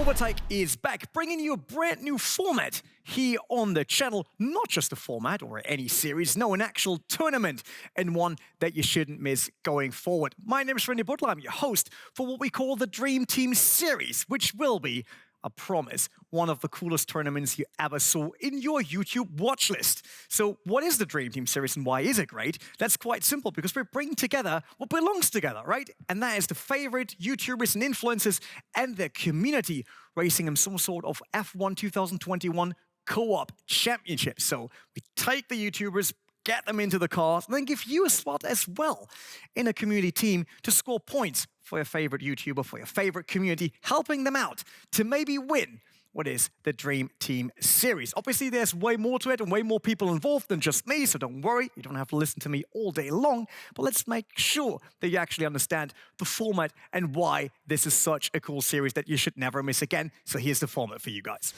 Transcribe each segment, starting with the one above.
Overtake is back, bringing you a brand new format here on the channel. Not just a format or any series, no, an actual tournament, and one that you shouldn't miss going forward. My name is Randy Butler. I'm your host for what we call the Dream Team Series, which will be, I promise, one of the coolest tournaments you ever saw in your YouTube watch list. So what is the Dream Team Series and why is it great? That's quite simple, because we're bringing together what belongs together, right? And that is the favorite YouTubers and influencers and their community, racing in some sort of F1 2021 co-op championship. So we take the YouTubers, get them into the cars, and then give you a spot as well in a community team to score points for your favorite YouTuber, for your favorite community, helping them out to maybe win what is the Dream Team Series. Obviously, there's way more to it and way more people involved than just me, so don't worry, you don't have to listen to me all day long, but let's make sure that you actually understand the format and why this is such a cool series that you should never miss again. So here's the format for you guys.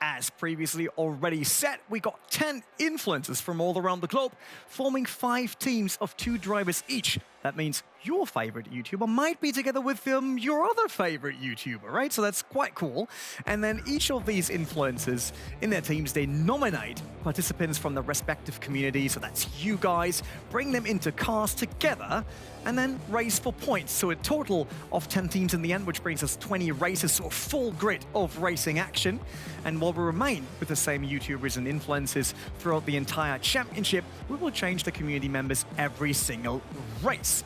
As previously already said, we got 10 influencers from all around the globe, forming 5 teams of 2 drivers each. That means your favorite YouTuber might be together with your other favorite YouTuber, right? So that's quite cool. And then each of these influencers in their teams, they nominate participants from the respective community. So that's you guys, bring them into cars together, and then race for points. So a total of 10 teams in the end, which brings us 20 races, so a full grid of racing action. And while we remain with the same YouTubers and influencers throughout the entire championship, we will change the community members every single race.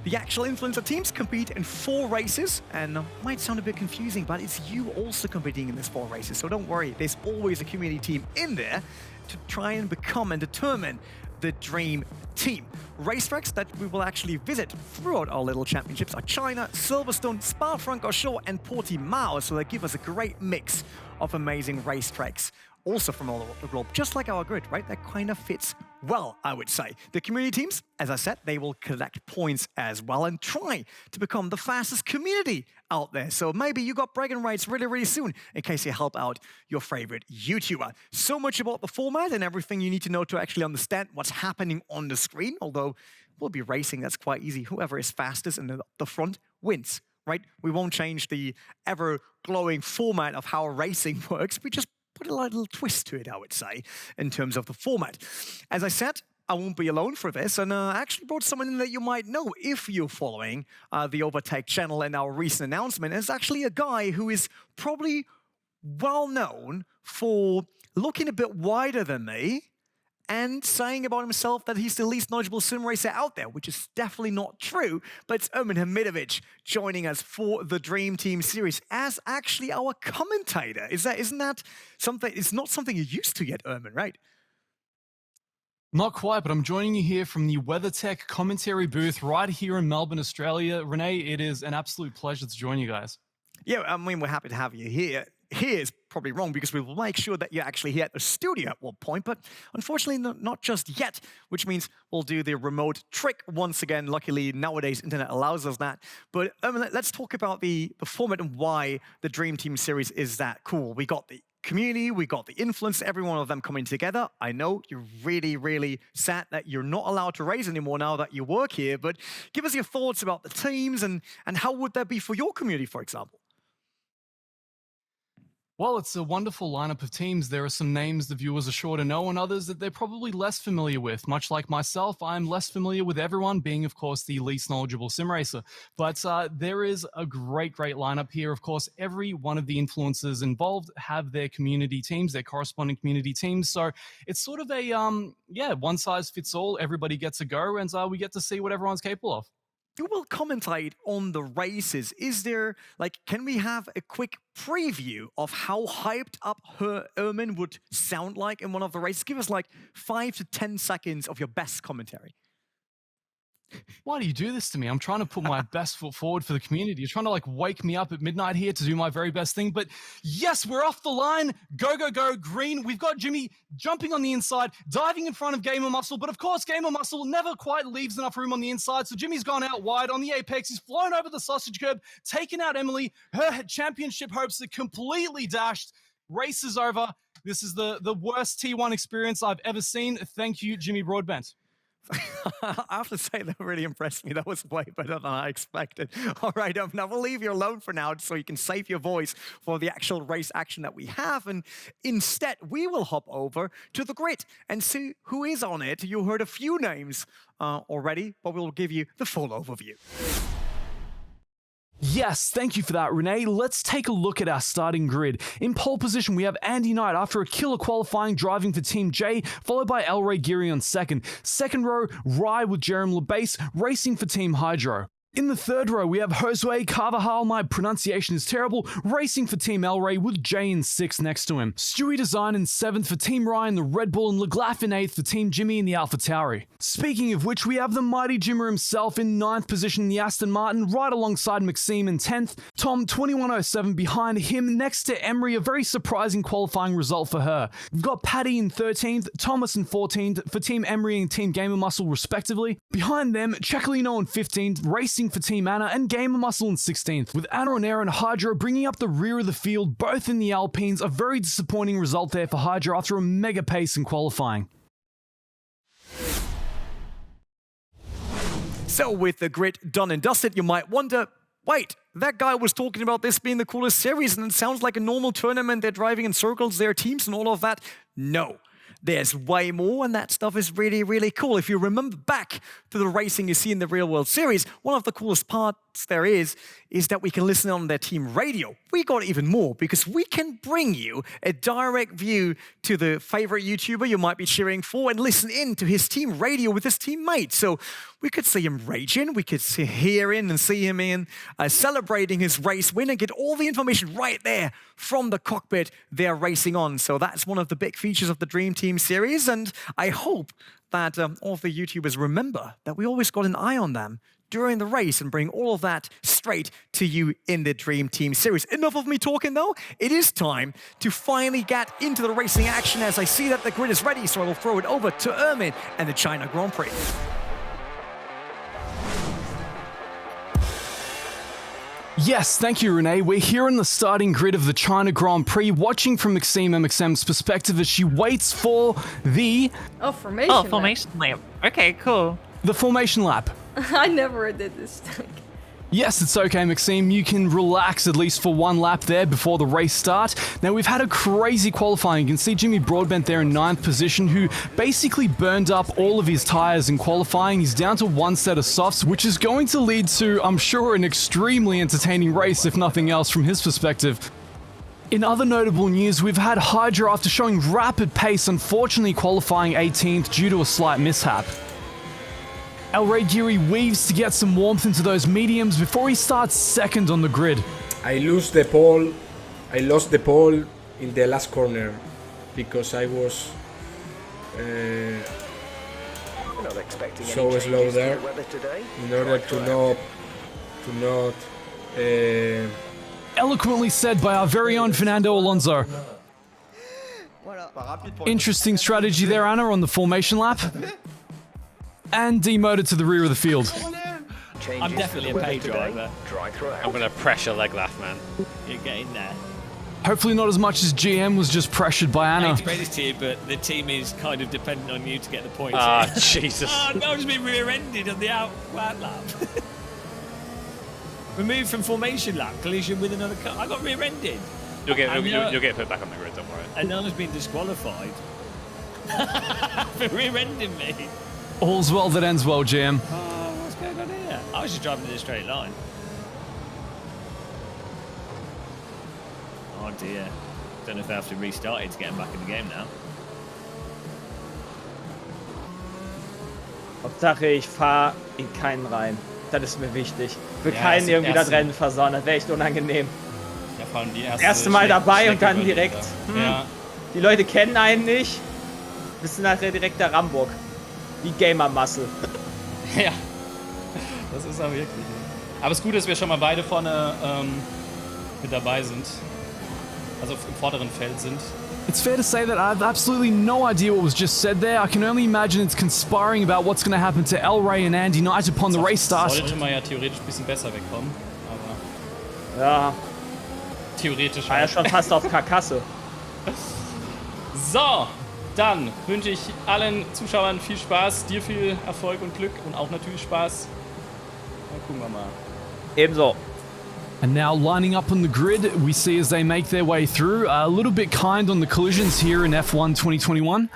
The actual influencer teams compete in 4 races, and might sound a bit confusing, but it's you also competing in these 4 races. So don't worry, there's always a community team in there to try and become and determine the dream team. Racetracks that we will actually visit throughout our little championships are China, Silverstone, Spa-Francorchamps, and Portimao, so they give us a great mix of amazing racetracks, also from all over the globe, just like our grid, right? That kind of fits well, I would say. The community teams, as I said, they will collect points as well and try to become the fastest community out there. So maybe you got bragging rights really, really soon in case you help out your favorite YouTuber. So much about the format and everything you need to know to actually understand what's happening on the screen, although we'll be racing, that's quite easy. Whoever is fastest in the front wins, right? We won't change the ever-glowing format of how racing works. We just put a little twist to it, I would say, in terms of the format. As I said, I won't be alone for this, and I actually brought someone in that you might know if you're following the Overtake channel and our recent announcement. It's actually a guy who is probably well known for looking a bit wider than me and saying about himself that he's the least knowledgeable sim racer out there, which is definitely not true. But it's Ermin Hamidovic joining us for the Dream Team Series as actually our commentator. Isn't that something? It's not something you're used to yet, Ermin, right? Not quite, but I'm joining you here from the WeatherTech commentary booth right here in Melbourne, Australia. Renee, it is an absolute pleasure to join you guys. Yeah, I mean, we're happy to have you here. Here is probably wrong, because we will make sure that you're actually here at the studio at one point, but unfortunately not just yet, which means we'll do the remote trick once again. Luckily, nowadays, internet allows us that. But let's talk about the format and why the Dream Team Series is that cool. We got the community, we got the influence, every one of them coming together. I know you're really, really sad that you're not allowed to race anymore now that you work here, but give us your thoughts about the teams and how would that be for your community, for example? Well, it's a wonderful lineup of teams. There are some names the viewers are sure to know and others that they're probably less familiar with. Much like myself, I'm less familiar with everyone, being, of course, the least knowledgeable sim racer. But there is a great lineup here. Of course, every one of the influencers involved have their community teams, their corresponding community teams. So it's sort of a, one size fits all. Everybody gets a go, and we get to see what everyone's capable of. You will commentate on the races. Is there, can we have a quick preview of how hyped up Ermin would sound like in one of the races? Give us 5 to 10 seconds of your best commentary. Why do you do this to me? I'm trying to put my best foot forward for the community. You're trying to wake me up at midnight here to do my very best thing. But yes, we're off the line. Go, go, go, green. We've got Jimmy jumping on the inside, diving in front of Gamer Muscle. But of course, Gamer Muscle never quite leaves enough room on the inside. So Jimmy's gone out wide on the apex. He's flown over the sausage curb, taken out Emily. Her championship hopes are completely dashed. Race is over. This is the worst T1 experience I've ever seen. Thank you, Jimmy Broadbent. I have to say that really impressed me. That was way better than I expected. All right, now we'll leave you alone for now so you can save your voice for the actual race action that we have. And instead, we will hop over to the grid and see who is on it. You heard a few names already, but we'll give you the full overview. Yes, thank you for that, Renee. Let's take a look at our starting grid. In pole position, we have Andy Knight after a killer qualifying driving for Team J, followed by El Rey Geary on second. Second row, Rye with Jerem LeBase, racing for Team Hydro. In the third row, we have Josue Carvajal, my pronunciation is terrible, racing for Team El Rey with Jay in 6th next to him. Stewie Design in 7th for Team Ryan, the Red Bull, and Leglaff in 8th for Team Jimmy in the Alpha Tauri. Speaking of which, we have the mighty Jimmer himself in 9th position in the Aston Martin, right alongside Maxime in 10th. Tom 2107 behind him, next to Emery, a very surprising qualifying result for her. We've got Paddy in 13th, Thomas in 14th for Team Emery and Team Gamer Muscle respectively. Behind them, Cecolino in 15th, racing for Team Anna, and Gamer Muscle in 16th, with Anna and Aaron Hydro bringing up the rear of the field, both in the Alpines. A very disappointing result there for Hydro after a mega pace in qualifying. So with the grid done and dusted, you might wonder, wait, that guy was talking about this being the coolest series and it sounds like a normal tournament, they're driving in circles, their teams and all of that. No. There's way more, and that stuff is really, really cool. If you remember back to the racing you see in the Real World Series, one of the coolest parts there is that we can listen on their team radio. We got even more because we can bring you a direct view to the favorite YouTuber you might be cheering for and listen in to his team radio with his teammates. So we could see him raging, we could hear in and see him in celebrating his race win and get all the information right there from the cockpit they're racing on. So that's one of the big features of the Dream Team series, and I hope that all of the YouTubers remember that we always got an eye on them during the race and bring all of that straight to you in the Dream Team series. Enough of me talking though. It is time to finally get into the racing action as I see that the grid is ready, so I will throw it over to Ermin and the China Grand Prix. Yes, thank you, Renee. We're here in the starting grid of the China Grand Prix, watching from Maxime MXM's perspective as she waits for the... formation lap. Okay, cool. The formation lap. I never did this. Yes, it's okay, Maxime. You can relax at least for one lap there before the race starts. Now, we've had a crazy qualifying. You can see Jimmy Broadbent there in 9th position, who basically burned up all of his tires in qualifying. He's down to one set of softs, which is going to lead to, I'm sure, an extremely entertaining race, if nothing else, from his perspective. In other notable news, we've had Hydra after showing rapid pace, unfortunately qualifying 18th due to a slight mishap. El Rey Geary weaves to get some warmth into those mediums before he starts second on the grid. I lost the pole in the last corner because I was so slow there in order to not Eloquently said by our very own Fernando Alonso. Interesting strategy there, Anna, on the formation lap. And demoted to the rear of the field. I'm definitely a pay driver. I'm gonna pressure Leglaff, man. You're getting there. Hopefully not as much as GM was just pressured by I Anna. hate to break this to you, but the team is kind of dependent on you to get the points. Ah, Jesus. Oh, no, I've just been rear-ended on the out lap. Removed from formation lap, collision with another car. I got rear-ended. You'll get put back on the grid, don't worry. And Anna's been disqualified for rear-ending me. All's well that ends well, GM. Oh, what's going on here? I was just driving in a straight line. Oh dear. Don't know if I have to restart it to get him back in the game now. Hauptsache, ich fahre in keinen rein. Das ist mir wichtig. Für keinen irgendwie das Rennen versauen. Das wäre echt unangenehm. Ja, vor allem die erste Mal dabei und dann direkt. Ja. Die Leute kennen einen nicht. Bist du nachher direkt der Rambock. Die Gamer Muscle. Ja, das ist er wirklich. Aber es ist gut, dass wir schon mal beide vorne mit dabei sind. Also im vorderen Feld sind. It's fair to say that I have absolutely no idea what was just said there. I can only imagine it's conspiring about what's going to happen to El Rey and Andy Knight upon the race start. Sollte man ja theoretisch ein bisschen besser wegkommen. Aber ja. Theoretisch. War ja schon fast auf Karkasse. So, Dann wünsche ich allen Zuschauern viel Spaß, dir viel Erfolg und Glück und auch natürlich Spaß. Dann gucken wir mal. Ebenso. And now lining up on the grid, we see as they make their way through, a little bit kind on the collisions here in F1 2021.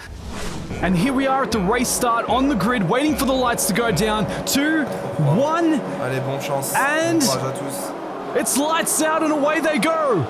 And here we are at the race start on the grid, waiting for the lights to go down. 2, 1, Allez, bonne chance. and Bon courage à tous. it's lights out and away they go.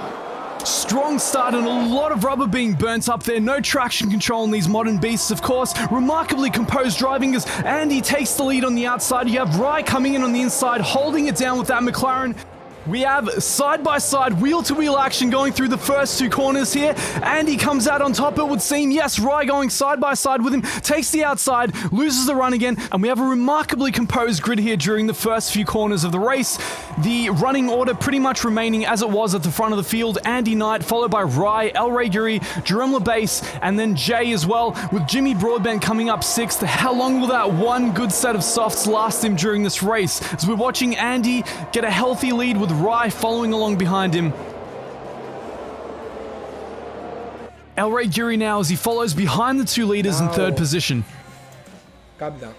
Strong start and a lot of rubber being burnt up there. No traction control in these modern beasts, of course. Remarkably composed driving as Andy takes the lead on the outside. You have Rye coming in on the inside, holding it down with that McLaren. We have side-by-side, wheel-to-wheel action going through the first two corners here. Andy comes out on top, it would seem. Yes, Rye going side-by-side with him, takes the outside, loses the run again, and we have a remarkably composed grid here during the first few corners of the race. The running order pretty much remaining as it was at the front of the field. Andy Knight, followed by Rye, El Ray Guri, Jerome LeBase, and then Jay as well, with Jimmy Broadbent coming up 6th. How long will that one good set of softs last him during this race? As we're watching Andy get a healthy lead with Rye following along behind him. El Ray Guri now as he follows behind the two leaders in third position. Calm down.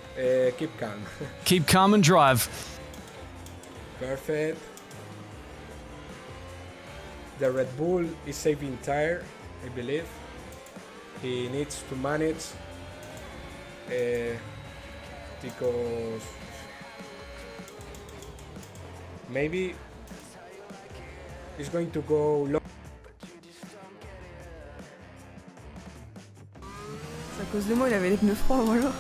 Keep calm. Keep calm and drive. Perfect. The Red Bull is saving tire, I believe. He needs to manage because maybe it's going to go long. C'est à cause de moi, il avait les pneus froids, voilà.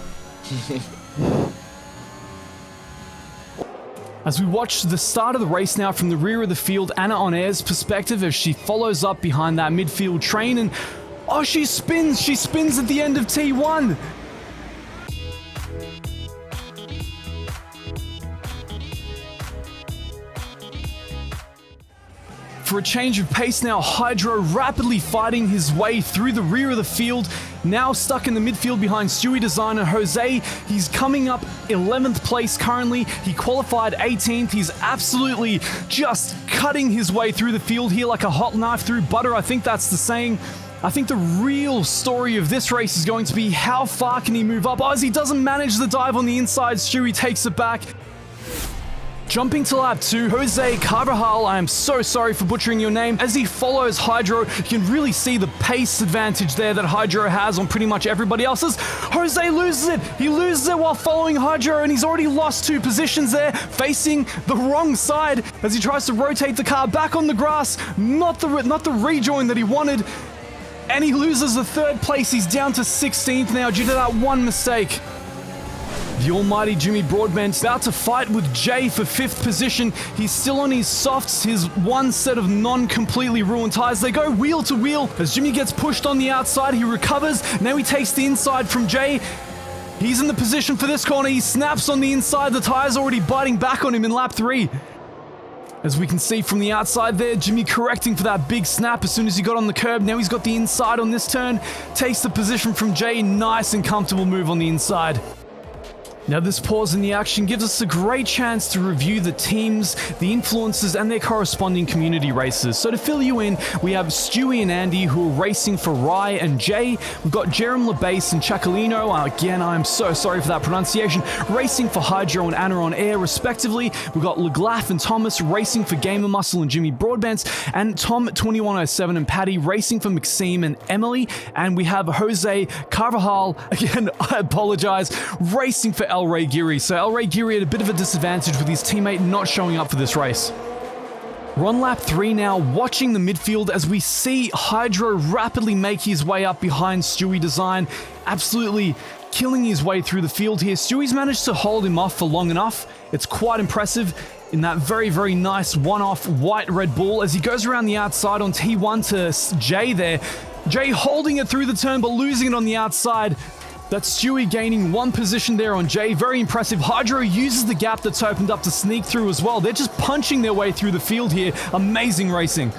As we watch the start of the race now from the rear of the field, Anna on air's perspective as she follows up behind that midfield train and oh, she spins at the end of T1. For a change of pace now, Hydro rapidly fighting his way through the rear of the field, now stuck in the midfield behind Stewie Designer Jose. He's coming up 11th place currently. He qualified 18th. He's absolutely just cutting his way through the field here like a hot knife through butter. I think that's the saying. I think the real story of this race is going to be how far can he move up. Oh, as he doesn't manage the dive on the inside, Stewie takes it back. Jumping to lap 2, Jose Carvajal, I am so sorry for butchering your name. As he follows Hydro, you can really see the pace advantage there that Hydro has on pretty much everybody else's. Jose loses it. He loses it while following Hydro, and he's already lost 2 positions there, facing the wrong side as he tries to rotate the car back on the grass. Not the rejoin that he wanted. And he loses the 3rd place. He's down to 16th now due to that one mistake. The almighty Jimmy Broadbent's about to fight with Jay for 5th position. He's still on his softs, his one set of non-completely ruined tires. They go wheel to wheel as Jimmy gets pushed on the outside. He recovers. Now he takes the inside from Jay. He's in the position for this corner. He snaps on the inside. The tire's already biting back on him in lap 3. As we can see from the outside there, Jimmy correcting for that big snap as soon as he got on the curb. Now he's got the inside on this turn. Takes the position from Jay. Nice and comfortable move on the inside. Now this pause in the action gives us a great chance to review the teams, the influences, and their corresponding community races. So to fill you in, we have Stewie and Andy who are racing for Rye and Jay. We've got Jerome LeBase and Chacolino, again I'm so sorry for that pronunciation, racing for Hydro and Anna on air respectively. We've got LeGlaff and Thomas racing for Gamer Muscle and Jimmy Broadbent, and Tom 2107 and Patty racing for Maxime and Emily. And we have Jose Carvajal, again I apologize, racing for El Ray Guri. So El Ray Guri at a bit of a disadvantage with his teammate not showing up for this race. We're on lap 3 now, watching the midfield as we see Hydro rapidly make his way up behind Stewie Design, absolutely killing his way through the field here. Stewie's managed to hold him off for long enough. It's quite impressive in that very, very nice one-off white Red Bull as he goes around the outside on T1 to Jay there. Jay holding it through the turn but losing it on the outside. That's Stewie gaining 1 position there on Jay. Very impressive. Hydro uses the gap that's opened up to sneak through as well. They're just punching their way through the field here. Amazing racing.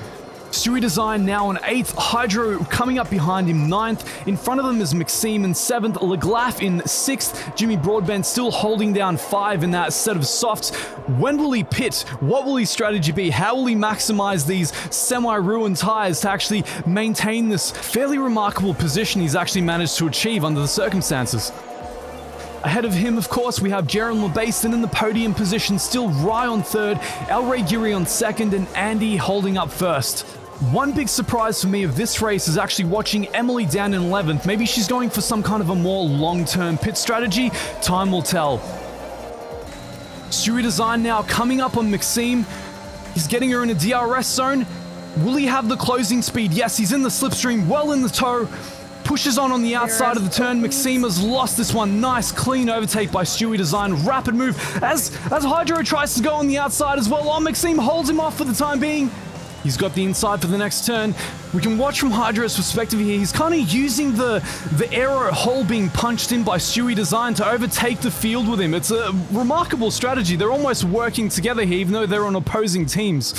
Stewie Design now on 8th, Hydro coming up behind him 9th, in front of them is Maxime in 7th, Leglaf in 6th, Jimmy Broadbent still holding down 5 in that set of softs. When will he pit? What will his strategy be? How will he maximize these semi-ruined tires to actually maintain this fairly remarkable position he's actually managed to achieve under the circumstances? Ahead of him, of course, we have Jaron LeBaston in the podium position, still Rye on 3rd, El Rey Giri on 2nd, and Andy holding up 1st. One big surprise for me of this race is actually watching Emily down in 11th. Maybe she's going for some kind of a more long-term pit strategy. Time will tell. Stewie Design now coming up on Maxime. He's getting her in a DRS zone. Will he have the closing speed? Yes, he's in the slipstream, well in the tow. Pushes on the outside of the turn. Maxime has lost this one. Nice, clean overtake by Stewie Design. Rapid move as Hydro tries to go on the outside as well. Oh, Maxime holds him off for the time being. He's got the inside for the next turn. We can watch from Hydro's perspective here. He's kind of using the aero hole being punched in by Stewie Design to overtake the field with him. It's a remarkable strategy. They're almost working together here, even though they're on opposing teams.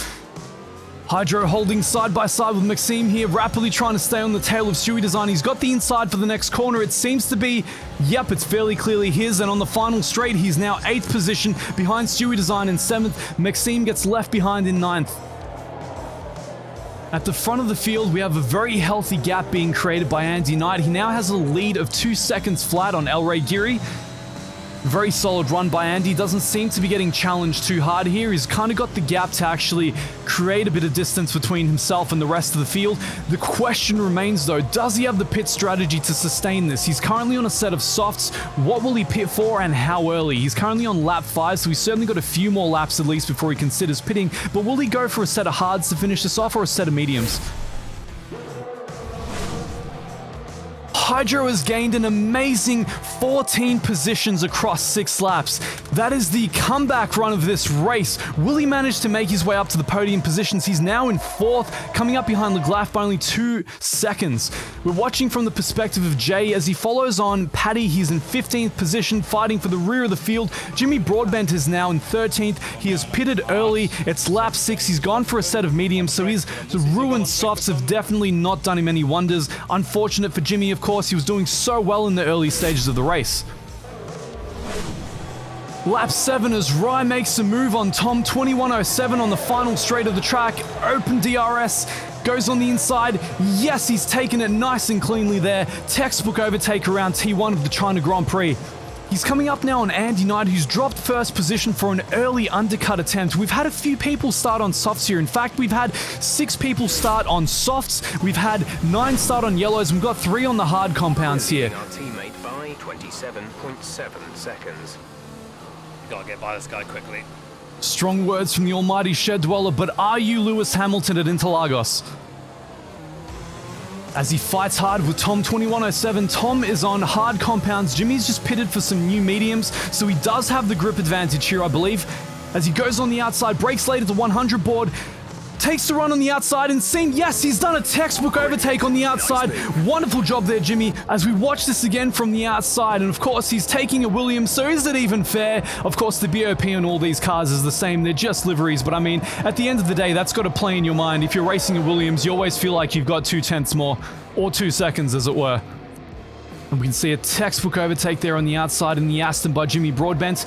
Hydro holding side by side with Maxime here, rapidly trying to stay on the tail of Stewie Design. He's got the inside for the next corner. It seems to be, yep, it's fairly clearly his. And on the final straight, he's now 8th position behind Stewie Design in 7th. Maxime gets left behind in 9th. At the front of the field, we have a very healthy gap being created by Andy Knight. He now has a lead of 2 seconds flat on El Rey Giri. Very solid run by Andy. Doesn't seem to be getting challenged too hard here. He's kind of got the gap to actually create a bit of distance between himself and the rest of the field. The question remains though, does he have the pit strategy to sustain this? He's currently on a set of softs. What will he pit for and how early? He's currently on lap 5, so he's certainly got a few more laps at least before he considers pitting. But will he go for a set of hards to finish this off or a set of mediums? Hydro has gained an amazing 14 positions across 6 laps. That is the comeback run of this race. Will he manage to make his way up to the podium positions? He's now in 4th, coming up behind Leglaf by only 2 seconds. We're watching from the perspective of Jay as he follows on Paddy. He's in 15th position, fighting for the rear of the field. Jimmy Broadbent is now in 13th. He has pitted early. It's lap 6. He's gone for a set of mediums, so his ruined softs have definitely not done him any wonders. Unfortunate for Jimmy, of course. He was doing so well in the early stages of the race. Lap 7 as Rye makes a move on Tom, 21.07 on the final straight of the track. Open DRS, goes on the inside. Yes, he's taken it nice and cleanly there. Textbook overtake around T1 of the China Grand Prix. He's coming up now on Andy Knight, who's dropped first position for an early undercut attempt. We've had a few people start on softs here. In fact, we've had 6 people start on softs. We've had 9 start on yellows. We've got 3 on the hard compounds here. Our teammate by 27.7 seconds. Gotta get by this guy quickly. Strong words from the almighty Shed Dweller, but are you Lewis Hamilton at Interlagos? As he fights hard with Tom, 21.07. Tom is on hard compounds. Jimmy's just pitted for some new mediums, so he does have the grip advantage here, I believe. As he goes on the outside, breaks late at the 100 board, takes the run on the outside and seeing, yes, he's done a textbook overtake on the outside. Wonderful job there, Jimmy, as we watch this again from the outside. And of course, he's taking a Williams, so is it even fair? Of course, the BOP on all these cars is the same. They're just liveries, but I mean, at the end of the day, that's got to play in your mind. If you're racing a Williams, you always feel like you've got 2/10 more, or 2 seconds, as it were. And we can see a textbook overtake there on the outside in the Aston by Jimmy Broadbent.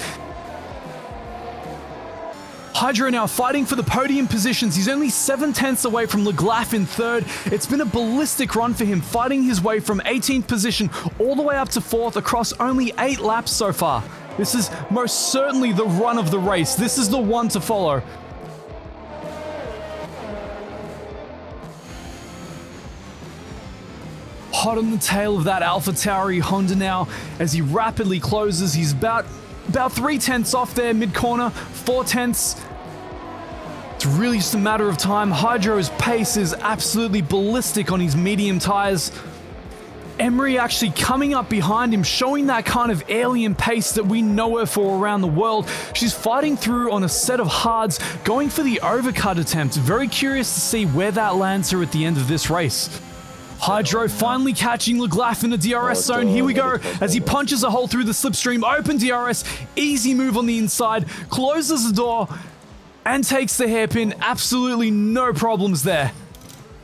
Hydro now fighting for the podium positions. He's only 7/10 away from Leglaf in 3rd. It's been a ballistic run for him, fighting his way from 18th position all the way up to 4th across only 8 laps so far. This is most certainly the run of the race. This is the one to follow. Hot on the tail of that AlphaTauri Honda now as he rapidly closes. He's about 3/10 off there, mid-corner, 4/10. It's really just a matter of time. Hydro's pace is absolutely ballistic on his medium tires. Emery actually coming up behind him, showing that kind of alien pace that we know her for around the world. She's fighting through on a set of hards, going for the overcut attempt. Very curious to see where that lands her at the end of this race. Hydro finally catching Leglaf in the DRS zone. Here we go as he punches a hole through the slipstream. Open DRS, easy move on the inside, closes the door and takes the hairpin. Absolutely no problems there.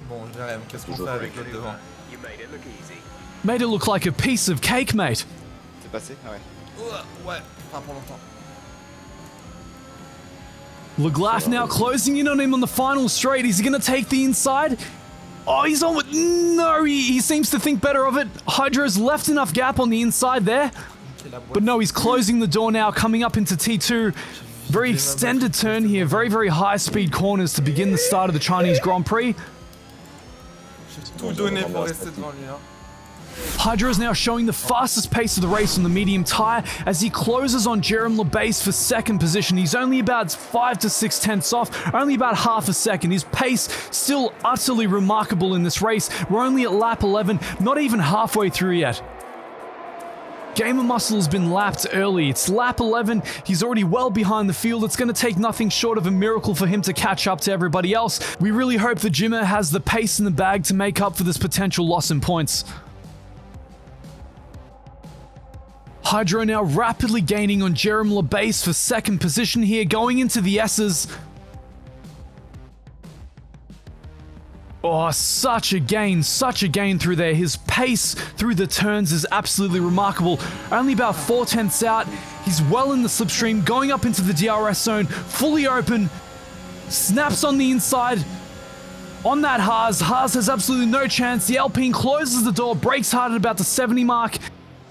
Bon, Jérém, qu'est-ce qu'on fait avec l'autre devant? You made it look easy. Made it look like a piece of cake, mate. C'est passé? Ah ouais. Ouais, pas pour longtemps. Leglaf now closing in on him on the final straight. Is he going to take the inside? Oh, he's on with... No, he seems to think better of it. Hydro's left enough gap on the inside there. But no, he's closing the door now, coming up into T2. Very extended turn here. Very, very high-speed corners to begin the start of the Chinese Grand Prix. J'ai tout donné pour rester devant lui. Hein. Hydro is now showing the fastest pace of the race on the medium tyre as he closes on Jerem LeBase for second position. He's only about 5 to 6 tenths off, only about half a second. His pace still utterly remarkable in this race. We're only at lap 11, not even halfway through yet. Gamer Muscle has been lapped early. It's lap 11. He's already well behind the field. It's going to take nothing short of a miracle for him to catch up to everybody else. We really hope the Jimmer has the pace in the bag to make up for this potential loss in points. Hydro now rapidly gaining on Jerem LeBase for second position here, going into the S's. Oh, such a gain through there. His pace through the turns is absolutely remarkable. Only about 4 tenths out. He's well in the slipstream, going up into the DRS zone, fully open, snaps on the inside. On that Haas has absolutely no chance. The Alpine closes the door, brakes hard at about the 70 mark,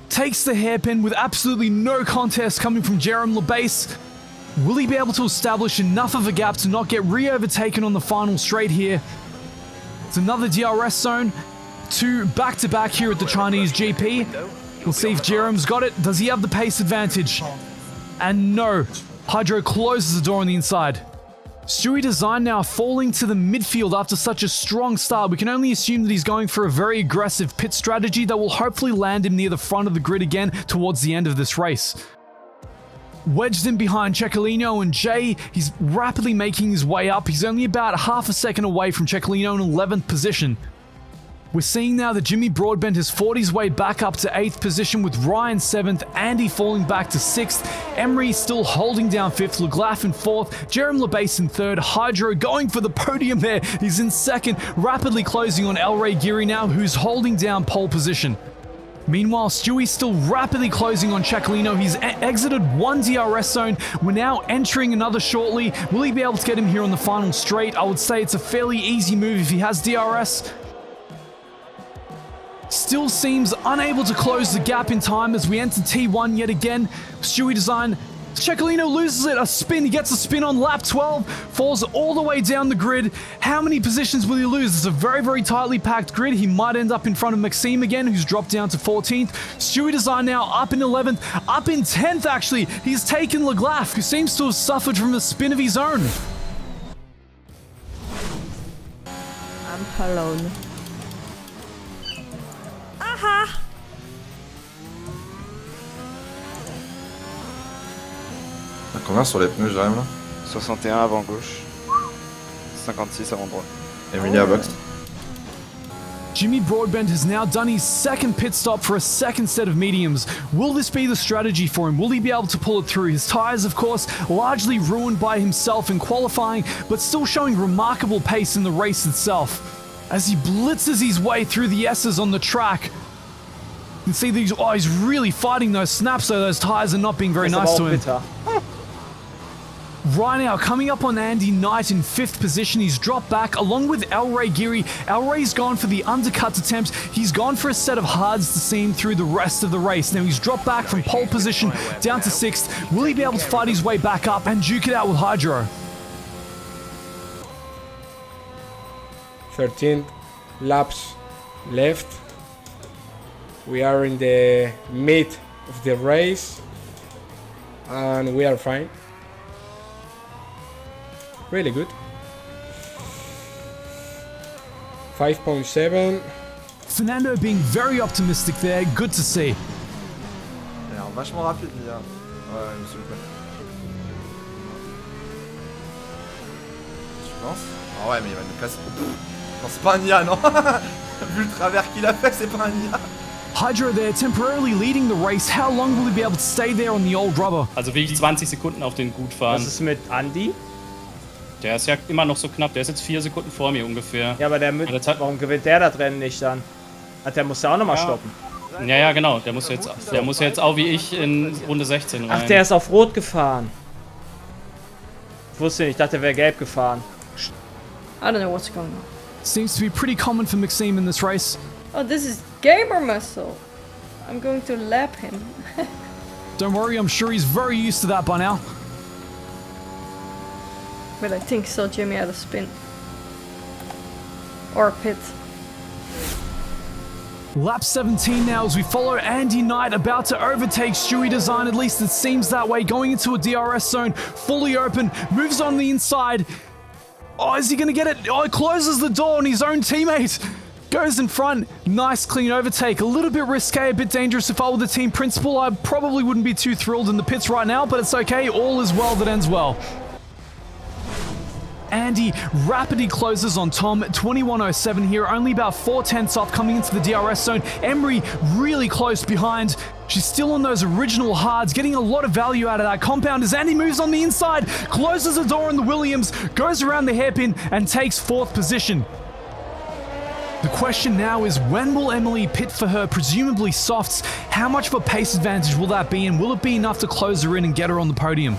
takes the hairpin with absolutely no contest coming from Jerem LeBase. Will he be able to establish enough of a gap to not get re-overtaken on the final straight here? It's another DRS zone, 2 back-to-back here at the Chinese GP. We'll see if Jerem's got it. Does he have the pace advantage? And no, Hydro closes the door on the inside. Stewie Design now falling to the midfield after such a strong start. We can only assume that he's going for a very aggressive pit strategy that will hopefully land him near the front of the grid again towards the end of this race. Wedged in behind Cecchino and Jay, he's rapidly making his way up. He's only about half a second away from Cecchino in 11th position. We're seeing now that Jimmy Broadbent has fought his way back up to 8th position with Ryan 7th, Andy falling back to 6th, Emery still holding down 5th, Leglaf in 4th, Jerem LeBase in 3rd, Hydro going for the podium there. He's in 2nd, rapidly closing on El Rey Giri now, who's holding down pole position. Meanwhile, Stewie's still rapidly closing on Cecchino. He's exited one DRS zone. We're now entering another shortly. Will he be able to get him here on the final straight? I would say it's a fairly easy move if he has DRS. Still seems unable to close the gap in time as we enter T1 yet again. Stewie Design. Cecchino loses it, a spin. He gets a spin on lap 12, falls all the way down the grid. How many positions will he lose? It's a very, very tightly packed grid. He might end up in front of Maxime again, who's dropped down to 14th. Stewie Design now up in 11th, up in 10th actually. He's taken Leglaf, who seems to have suffered from a spin of his own. I'm alone. Aha! Combien sur les pneus, Jérém là? 61 avant gauche, 56 avant droite. Emilia box. Jimmy Broadbent has now done his second pit stop for a second set of mediums. Will this be the strategy for him? Will he be able to pull it through? His tyres, of course, largely ruined by himself in qualifying, but still showing remarkable pace in the race itself. As he blitzes his way through the S's on the track. You can see these, oh, he's really fighting those snaps, so those tyres are not being very nice to him. Right now, coming up on Andy Knight in 5th position. He's dropped back along with El Rey Giri. El Rey's gone for the undercut attempts. He's gone for a set of hards to see him through the rest of the race. Now he's dropped back from pole position down to 6th. Will he be able to fight his way back up and duke it out with Hydro? 13 laps left. We are in the mid of the race and we are fine. Really good. 5.7. Fernando being very optimistic there. Good to see. Il a l'air vachement rapide, lui. Hein. Ouais, monsieur le connaît. Tu penses? Ah ouais, mais il va nous casser. Non, c'est pas un IA, non. Vu le travers qu'il a fait, c'est pas un IA. Hydro there temporarily leading the race. How long will he be able to stay there on the old rubber? Also will ich 20 Sekunden auf den gut fahren. Was ist mit Andy? Der ist ja immer noch so knapp. Der ist jetzt 4 Sekunden vor mir ungefähr. Ja, aber warum gewinnt der das Rennen nicht dann? Der muss ja auch nochmal stoppen. Ja, genau. Der muss jetzt auch wie ich in Runde 16 rein. Ach, der ist auf Rot gefahren. Ich wusste nicht, ich dachte, der wäre gelb gefahren. I don't know what's going on. Seems to be pretty common for Maxime in this race. Oh, this is gamer muscle. I'm going to lap him. Don't worry, I'm sure he's very used to that by now. But I think so, Jimmy had a spin. Or a pit. Lap 17 now as we follow Andy Knight about to overtake Stewie Design, at least it seems that way, going into a DRS zone, fully open, moves on the inside. Oh, is he gonna get it? Oh, he closes the door on his own teammate. Goes in front, nice clean overtake, a little bit risque, a bit dangerous. If I were the team principal, I probably wouldn't be too thrilled in the pits right now, but it's okay, all is well that ends well. Andy rapidly closes on Tom, 21.07 here, only about 4/10 off coming into the DRS zone. Emery really close behind. She's still on those original hards, getting a lot of value out of that compound as Andy moves on the inside, closes the door on the Williams, goes around the hairpin and takes 4th position. The question now is, when will Emily pit for her presumably softs? How much of a pace advantage will that be, and will it be enough to close her in and get her on the podium?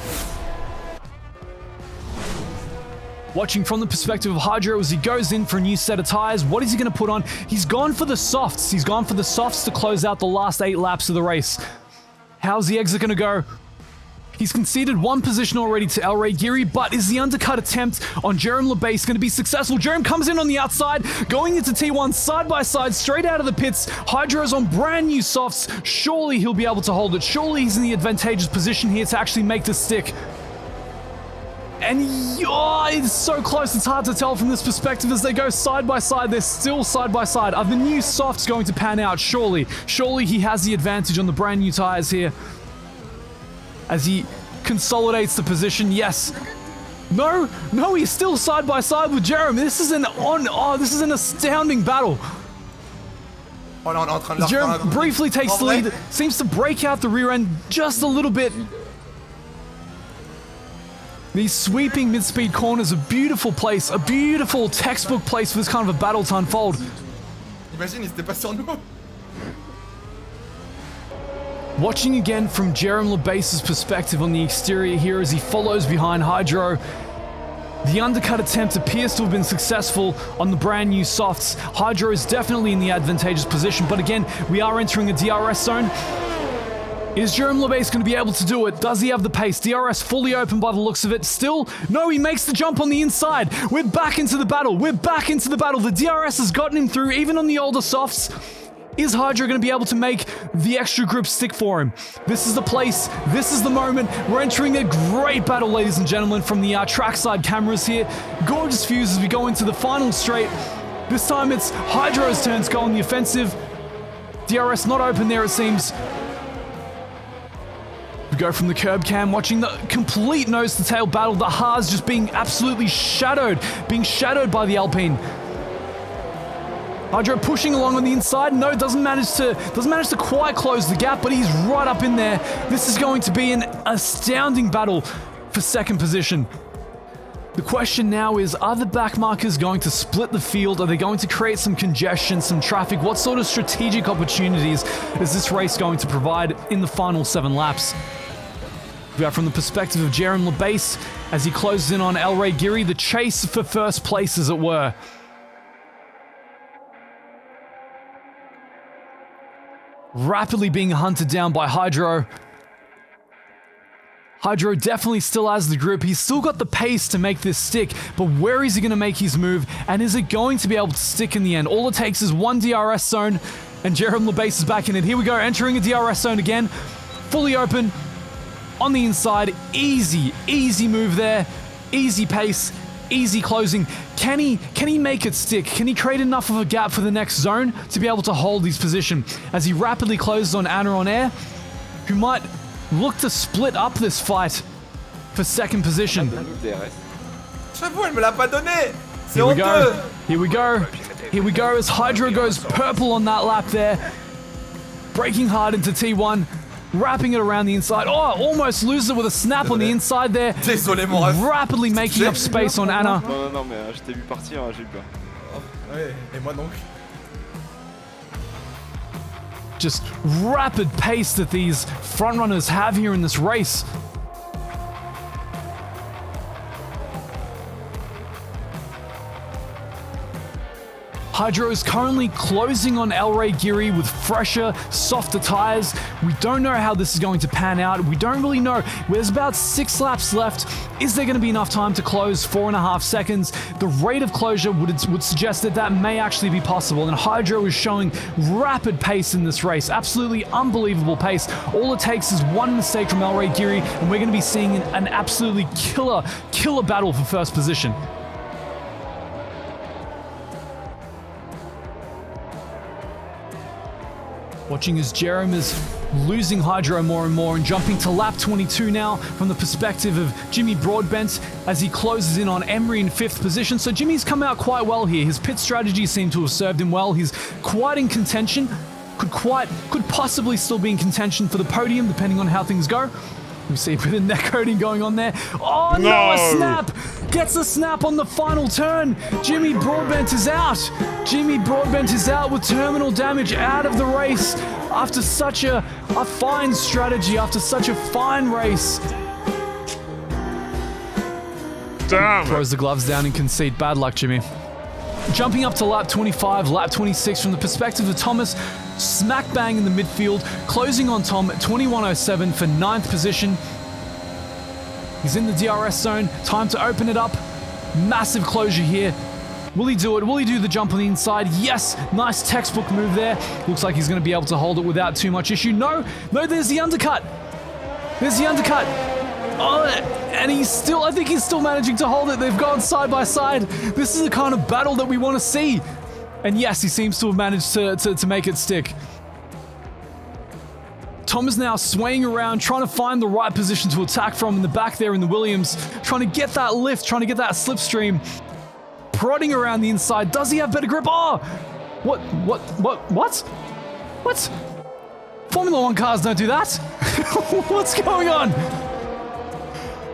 Watching from the perspective of Hydro as he goes in for a new set of tires, what is he going to put on? He's gone for the softs. He's gone for the softs to close out the last 8 laps of the race. How's the exit going to go? He's conceded 1 position already to El Rey Geary, but is the undercut attempt on Jerome LeBase going to be successful? Jerome comes in on the outside, going into T1 side by side, straight out of the pits. Hydro's on brand new softs. Surely he'll be able to hold it. Surely he's in the advantageous position here to actually make this stick. And it's so close, it's hard to tell from this perspective as they go side by side. They're still side by side. Are the new softs going to pan out? Surely he has the advantage on the brand new tires here. As he consolidates the position, yes. No, he's still side by side with Jeremy. This is an astounding battle. Jeremy briefly takes the lead, seems to break out the rear end just a little bit. These sweeping mid-speed corners, a beautiful place, a beautiful textbook place for this kind of a battle to unfold. Imagine, il s'était pas sur nous. Watching again from Jerome LeBase's perspective on the exterior here as he follows behind Hydro. The undercut attempt appears to have been successful on the brand new softs. Hydro is definitely in the advantageous position, but again, we are entering a DRS zone. Is Jerome LeBase going to be able to do it? Does he have the pace? DRS fully open by the looks of it. Still, no, he makes the jump on the inside. We're back into the battle. The DRS has gotten him through, even on the older softs. Is Hydro going to be able to make the extra grip stick for him? This is the place. This is the moment. We're entering a great battle, ladies and gentlemen, from the trackside cameras here. Gorgeous views as we go into the final straight. This time it's Hydro's turn to go on the offensive. DRS not open there, it seems. We go from the curb cam, watching the complete nose-to-tail battle. The Haas just being absolutely shadowed, by the Alpine. Hydro pushing along on the inside. No, doesn't manage to quite close the gap, but he's right up in there. This is going to be an astounding battle for 2nd position. The question now is, are the backmarkers going to split the field? Are they going to create some congestion, some traffic? What sort of strategic opportunities is this race going to provide in the final 7 laps? We got from the perspective of Jerome LeBase as he closes in on El Rey Geary, the chase for first place, as it were. Rapidly being hunted down by Hydro. Hydro definitely still has the grip. He's still got the pace to make this stick, but where is he going to make his move? And is it going to be able to stick in the end? All it takes is 1 DRS zone, and Jerome LeBase is back in it. Here we go, entering a DRS zone again. Fully open. On the inside, easy move there, easy pace, easy closing. Can he make it stick? Can he create enough of a gap for the next zone to be able to hold his position as he rapidly closes on Anna on air, who might look to split up this fight for 2nd position. J'avoue, elle me l'a pas donné. C'est honteux. Here we go as Hydro goes purple on that lap there, braking hard into T1. wrapping it around the inside. Oh, almost loses it with a snap on the inside there. Désolé, mon ref. Rapidly making up space on Anna. Non, mais je t'ai vu partir, j'ai eu peur. Ouais, et moi donc. Just rapid pace that these frontrunners have here in this race. Hydro is currently closing on El Rey Geary with fresher, softer tires. We don't know how this is going to pan out. We don't really know. There's about 6 laps left. Is there going to be enough time to close? 4.5 seconds. The rate of closure would suggest that that may actually be possible. And Hydro is showing rapid pace in this race. Absolutely unbelievable pace. All it takes is one mistake from El Rey Geary, and we're going to be seeing an absolutely killer battle for first position. Watching as Jerem is losing Hydro more and more and jumping to lap 22 now from the perspective of Jimmy Broadbent as he closes in on Emery in 5th position. So Jimmy's come out quite well here. His pit strategy seemed to have served him well. He's quite in contention, could possibly still be in contention for the podium depending on how things go. We see a bit of neck coating going on there. Oh no, a snap! Gets a snap on the final turn. Jimmy Broadbent is out. Jimmy Broadbent is out with terminal damage, out of the race after such a fine strategy, after such a fine race. Damn. Throws the gloves down and concede. Bad luck, Jimmy. Jumping up to lap 25, lap 26 from the perspective of Thomas, smack bang in the midfield, closing on Tom at 21.07 for 9th position. He's in the DRS zone, time to open it up. Massive closure here. Will he do it? Will he do the jump on the inside? Yes, nice textbook move there. Looks like he's going to be able to hold it without too much issue. No, there's the undercut. There's the undercut. Oh, and I think he's still managing to hold it. They've gone side by side. This is the kind of battle that we want to see. And yes, he seems to have managed to make it stick. Tom is now swaying around, trying to find the right position to attack from in the back there in the Williams, trying to get that lift, trying to get that slipstream, prodding around the inside. Does he have better grip? Oh, what? Formula One cars don't do that. What's going on?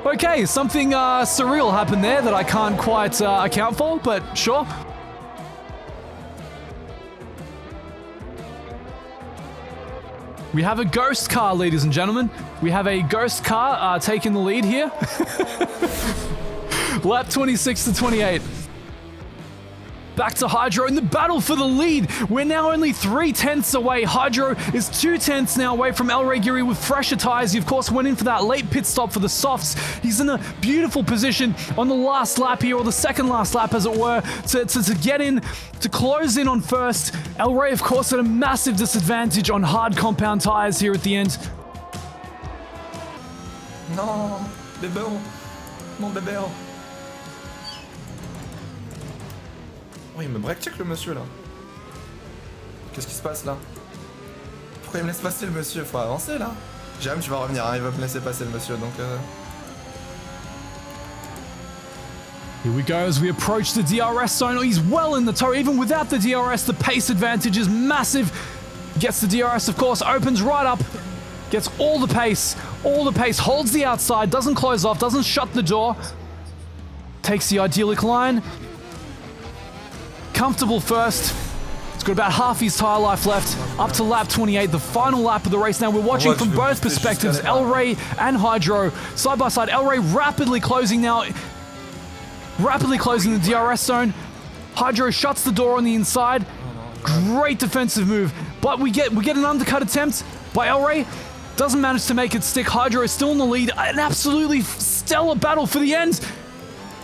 Okay, something surreal happened there that I can't quite account for, but sure. We have a ghost car, ladies and gentlemen. We have a ghost car taking the lead here. Lap 26 to 28. Back to Hydro in the battle for the lead. We're now only 3/10 away. Hydro is 2/10 now away from El Rey Geary with fresher tires. He, of course, went in for that late pit stop for the softs. He's in a beautiful position on the last lap here, or the second last lap, as it were, to get in, to close in on first. El Rey, of course, at a massive disadvantage on hard compound tires here at the end. Non, bébé, mon bébé. Oh, il me break-check le monsieur là. Qu'est-ce qui se passe là? Pourquoi il me laisse passer le monsieur? Faut avancer là. Jam, tu vas revenir, hein, il va me laisser passer le monsieur donc. Here we go as we approach the DRS zone. Oh, he's well in the toe. Even without the DRS, the pace advantage is massive. Gets the DRS, of course, opens right up. Gets all the pace, holds the outside, doesn't close off, doesn't shut the door. Takes the idyllic line. Comfortable first. It's got about half his tire life left. Up to lap 28, the final lap of the race. Now we're watching from both perspectives, El Rey and Hydro. Side by side, El Rey rapidly closing now. Rapidly closing the DRS zone. Hydro shuts the door on the inside. Great defensive move. But we get an undercut attempt by El Rey. Doesn't manage to make it stick. Hydro is still in the lead. An absolutely stellar battle for the end.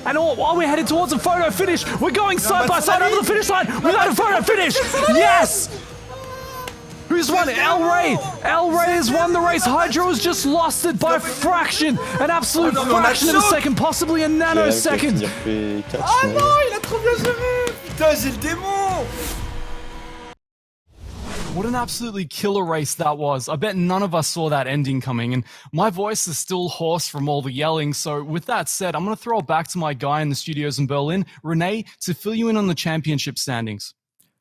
And while we're headed towards a photo finish, we're going side by side over the finish line without a photo finish. Yes! Who's won? El Rey. El Rey has won the race. Hydro has just lost it by a fraction. An absolute fraction of a second, possibly a nanosecond. Ah non, il a trop bien géré. Putain, j'ai le démon. What an absolutely killer race that was. I bet none of us saw that ending coming, and my voice is still hoarse from all the yelling. So with that said, I'm going to throw it back to my guy in the studios in Berlin, Renee, to fill you in on the championship standings.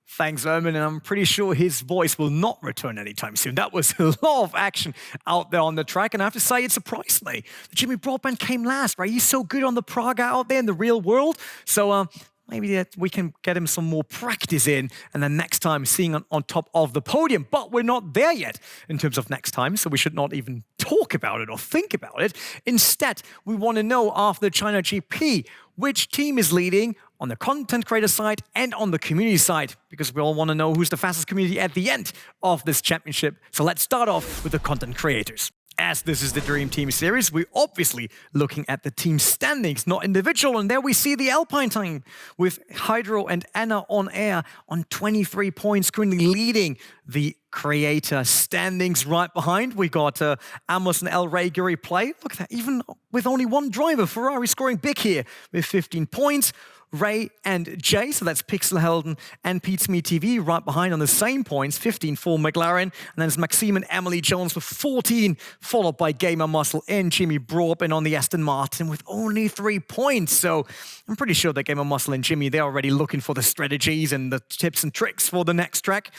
Thanks, Ermin, and I'm pretty sure his voice will not return anytime soon. That was a lot of action out there on the track, and I have to say it surprised me. Jimmy Broadbent came last, right? He's so good on the Praga out there in the real world. So maybe we can get him some more practice in, and then next time seeing on top of the podium. But we're not there yet in terms of next time, so we should not even talk about it or think about it. Instead, we want to know after the China GP which team is leading on the content creator side and on the community side, because we all want to know who's the fastest community at the end of this championship. So let's start off with the content creators. As this is the Dream Team Series, we're obviously looking at the team standings, not individual. And there we see the Alpine team with Hydro and Anna on air on 23 points, currently leading the creator standings. Right behind, we got Amos and El Rey Guri play. Look at that, even with only one driver, Ferrari scoring big here with 15 points. Ray and Jay, so that's Pixel Helden and Pete's Me TV right behind on the same points, 15 for McLaren. And then it's Maxime and Emily Jones with 14, followed by Gamer Muscle and Jimmy Broadbent on the Aston Martin with only 3 points. So I'm pretty sure that Gamer Muscle and Jimmy, they're already looking for the strategies and the tips and tricks for the next track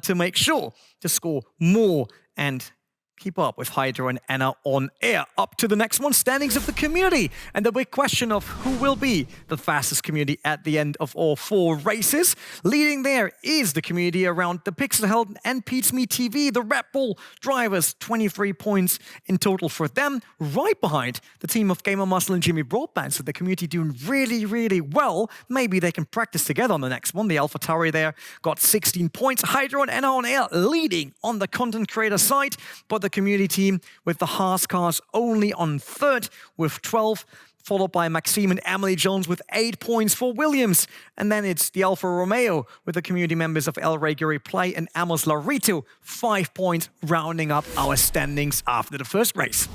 to make sure to score more and keep up with Hydro and Anna on air. Up to the next one, standings of the community. And the big question of who will be the fastest community at the end of all 4 races. Leading there is the community around the Pixel Helden and Pete's Me TV, the Red Bull drivers, 23 points in total for them. Right behind the team of Gamer Muscle and Jimmy Broadbent. So the community doing really, really well. Maybe they can practice together on the next one. The AlphaTauri there got 16 points. Hydro and Anna on air leading on the content creator side, but the community team with the Haas cars only on 3rd with 12, followed by Maxime and Emily Jones with 8 points for Williams. And then it's the Alfa Romeo with the community members of El Rey Guri Play and Amos Larito, 5 points, rounding up our standings after the first race.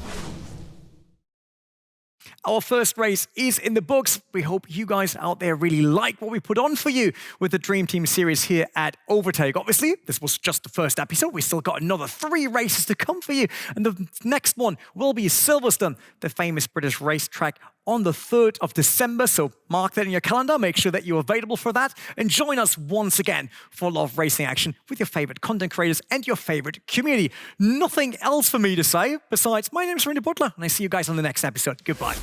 Our first race is in the books. We hope you guys out there really like what we put on for you with the Dream Team Series here at Overtake. Obviously, this was just the first episode. We still got another 3 races to come for you. And the next one will be Silverstone, the famous British racetrack, on the 3rd of December. So mark that in your calendar. Make sure that you're available for that. And join us once again for a lot of racing action with your favorite content creators and your favorite community. Nothing else for me to say besides my name is Randy Butler, and I see you guys on the next episode. Goodbye.